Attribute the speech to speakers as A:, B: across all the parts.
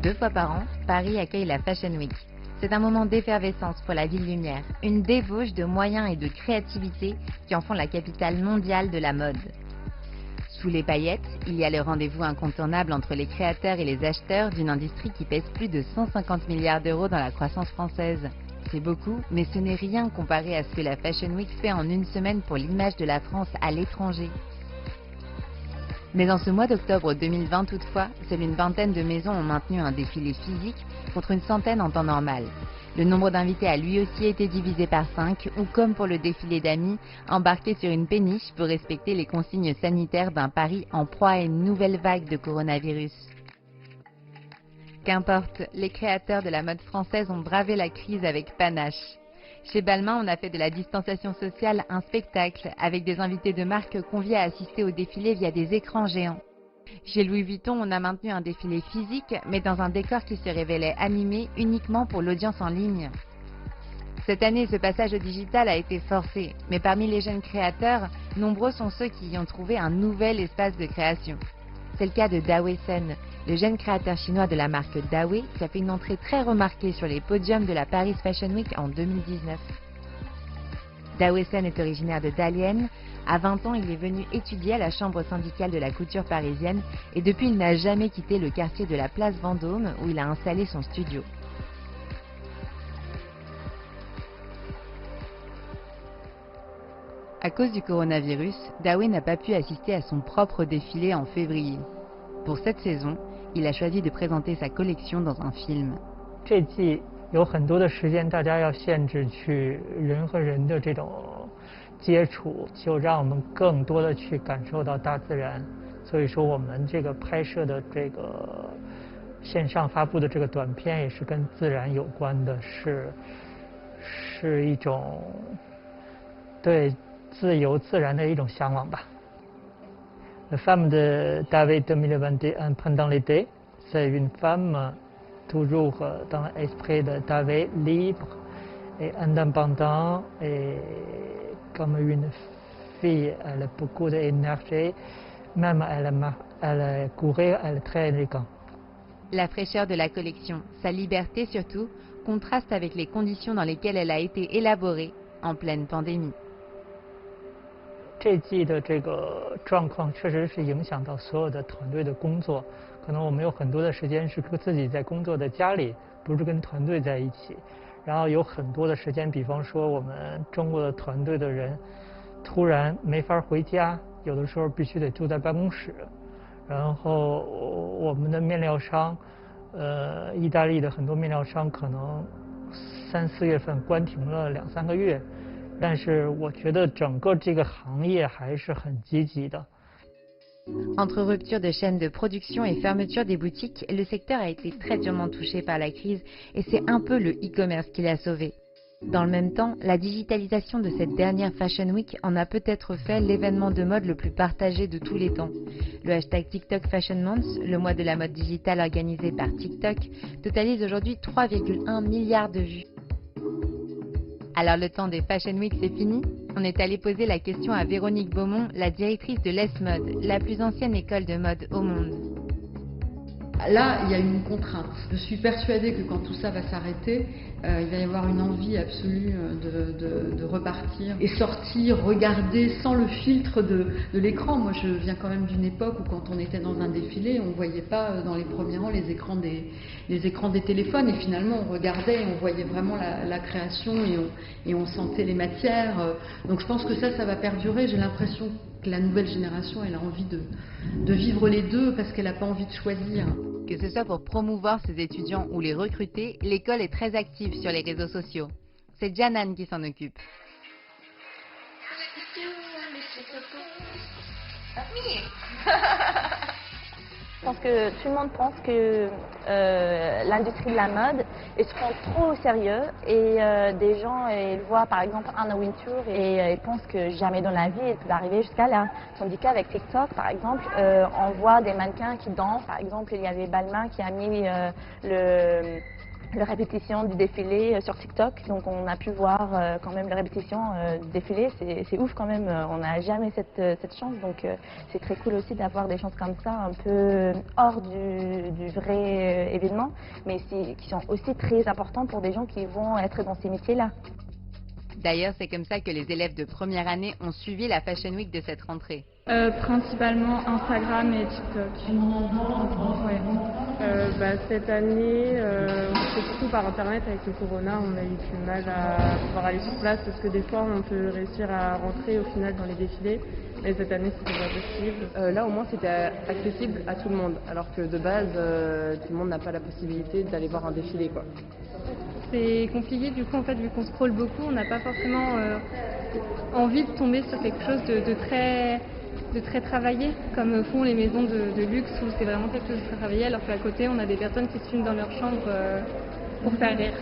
A: 2 fois par an, Paris accueille la Fashion Week. C'est un moment d'effervescence pour la ville lumière, une débauche de moyens et de créativité qui en font la capitale mondiale de la mode. Sous les paillettes, il y a le rendez-vous incontournable entre les créateurs et les acheteurs d'une industrie qui pèse plus de 150 milliards d'euros dans la croissance française. C'est beaucoup, mais ce n'est rien comparé à ce que la Fashion Week fait en une semaine pour l'image de la France à l'étranger. Mais en ce mois d'octobre 2020 toutefois, seule une vingtaine de maisons ont maintenu un défilé physique contre une centaine en temps normal. Le nombre d'invités a lui aussi été divisé par 5 ou comme pour le défilé d'amis, embarqués sur une péniche pour respecter les consignes sanitaires d'un Paris en proie à une nouvelle vague de coronavirus. Qu'importe, les créateurs de la mode française ont bravé la crise avec panache. Chez Balmain, on a fait de la distanciation sociale un spectacle, avec des invités de marque conviés à assister au défilé via des écrans géants. Chez Louis Vuitton, on a maintenu un défilé physique, mais dans un décor qui se révélait animé uniquement pour l'audience en ligne. Cette année, ce passage au digital a été forcé, mais parmi les jeunes créateurs, nombreux sont ceux qui y ont trouvé un nouvel espace de création. C'est le cas de Dawei Sen, le jeune créateur chinois de la marque Dawei qui a fait une entrée très remarquée sur les podiums de la Paris Fashion Week en 2019. Dawei Sen est originaire de Dalian. À 20 ans, il est venu étudier à la chambre syndicale de la couture parisienne et depuis, il n'a jamais quitté le quartier de la place Vendôme où il a installé son studio. À cause du coronavirus, Dawei n'a pas pu assister à son propre défilé en février. Pour cette saison, il a choisi de présenter sa collection dans un film.
B: 这季有很多的时间，大家要限制去人和人的这种接触，就让我们更多的去感受到大自然。所以说，我们这个拍摄的这个线上发布的这个短片也是跟自然有关的，是一种对自由自然的一种向往吧。La femme de Dawei 2021 pendant l'été, c'est une femme toujours dans l'esprit de Dawei, libre et indépendante et comme une fille, elle a beaucoup d'énergie, même elle courir, elle est très élégante.
A: La fraîcheur de la collection, sa liberté surtout, contraste avec les conditions dans lesquelles elle a été élaborée en pleine pandémie.
B: 这季的这个状况确实是影响到所有的团队的工作，可能我们有很多的时间是自己在工作的家里，不是跟团队在一起，然后有很多的时间，比方说我们中国的团队的人突然没法回家，有的时候必须得住在办公室，然后我们的面料商，意大利的很多面料商可能3、4月份关停了2、3个月。 但是我觉得整个这个行业还是很积极的。
A: Entre rupture de chaînes de production et fermeture des boutiques, le secteur a été très durement touché par la crise et c'est un peu le e-commerce qui l'a sauvé. Dans le même temps, la digitalisation de cette dernière Fashion Week en a peut-être fait l'événement de mode le plus partagé de tous les temps. Le hashtag TikTok Fashion Month, le mois de la mode digitale organisé par TikTok, totalise aujourd'hui 3,1 milliards de vues. Alors le temps des Fashion Week c'est fini? On est allé poser la question à Véronique Beaumont, la directrice de l'Es Mode, la plus ancienne école de mode au monde.
C: Là, il y a une contrainte. Je suis persuadée que quand tout ça va s'arrêter, il va y avoir une envie absolue de repartir et sortir, regarder sans le filtre de l'écran. Moi, je viens quand même d'une époque où quand on était dans un défilé, on ne voyait pas dans les premiers rangs les écrans des téléphones et finalement on regardait et on voyait vraiment la création et on sentait les matières. Donc je pense que ça va perdurer. J'ai l'impression que la nouvelle génération, elle a envie de vivre les deux parce qu'elle n'a pas envie de choisir.
A: Que ce soit pour promouvoir ses étudiants ou les recruter, l'école est très active sur les réseaux sociaux. C'est Janan qui s'en occupe.
D: Je pense que tout le monde pense que l'industrie de la mode, ils se prend trop au sérieux et des gens ils voient par exemple Anna Wintour et ils pensent que jamais dans la vie ils peuvent arriver jusqu'à là. Tandis qu'avec TikTok par exemple, on voit des mannequins qui dansent. Par exemple, il y avait Balmain qui a mis la répétition du défilé sur TikTok. Donc on a pu voir quand même la répétition du défilé. C'est ouf quand même, on n'a jamais cette chance. Donc c'est très cool aussi d'avoir des chances comme ça, un peu hors du vrai événement, mais qui sont aussi très importants pour des gens qui vont être dans ces métiers-là.
A: D'ailleurs, c'est comme ça que les élèves de première année ont suivi la Fashion Week de cette rentrée.
E: Principalement Instagram et TikTok. Ouais.
F: Cette année, c'est surtout par internet avec le corona, on a eu du mal à pouvoir aller sur place parce que des fois on peut réussir à rentrer au final dans les défilés, mais cette année c'était pas possible. Là au moins c'était accessible à tout le monde, alors que de base tout le monde n'a pas la possibilité d'aller voir un défilé, quoi.
E: C'est compliqué du coup en fait vu qu'on scrolle beaucoup, on n'a pas forcément envie de tomber sur quelque chose de très travaillé, comme font les maisons de luxe où c'est vraiment quelque chose de très travaillé, alors qu'à côté on a des personnes qui se filment dans leur chambre pour faire rire.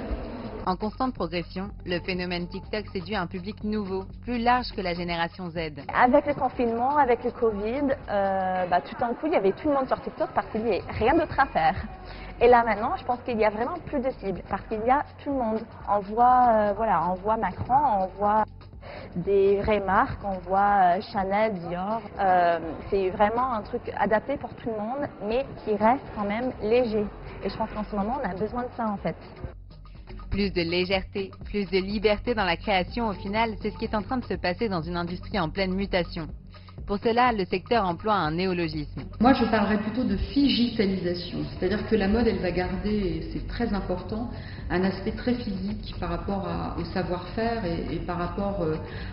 A: En constante progression, le phénomène TikTok séduit un public nouveau, plus large que la génération Z.
D: Avec le confinement, avec le Covid, tout d'un coup il y avait tout le monde sur TikTok parce qu'il n'y avait rien d'autre à faire. Et là maintenant, je pense qu'il y a vraiment plus de cibles parce qu'il y a tout le monde. On voit Macron, on voit des vraies marques, on voit Chanel, Dior. C'est vraiment un truc adapté pour tout le monde, mais qui reste quand même léger. Et je pense qu'en ce moment, on a besoin de ça en fait.
A: Plus de légèreté, plus de liberté dans la création, au final, c'est ce qui est en train de se passer dans une industrie en pleine mutation. Pour cela, le secteur emploie un néologisme.
C: Moi, je parlerais plutôt de figitalisation, c'est-à-dire que la mode, elle va garder, et c'est très important, un aspect très physique par rapport au savoir-faire et par rapport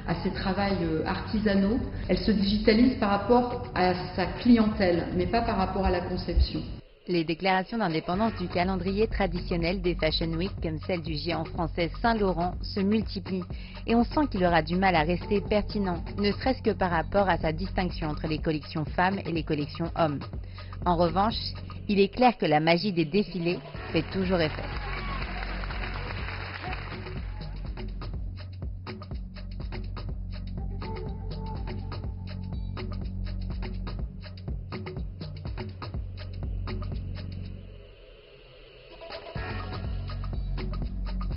C: à ses travails artisanaux. Elle se digitalise par rapport à sa clientèle, mais pas par rapport à la conception.
A: Les déclarations d'indépendance du calendrier traditionnel des Fashion Week, comme celle du géant français Saint-Laurent, se multiplient et on sent qu'il aura du mal à rester pertinent, ne serait-ce que par rapport à sa distinction entre les collections femmes et les collections hommes. En revanche, il est clair que la magie des défilés fait toujours effet.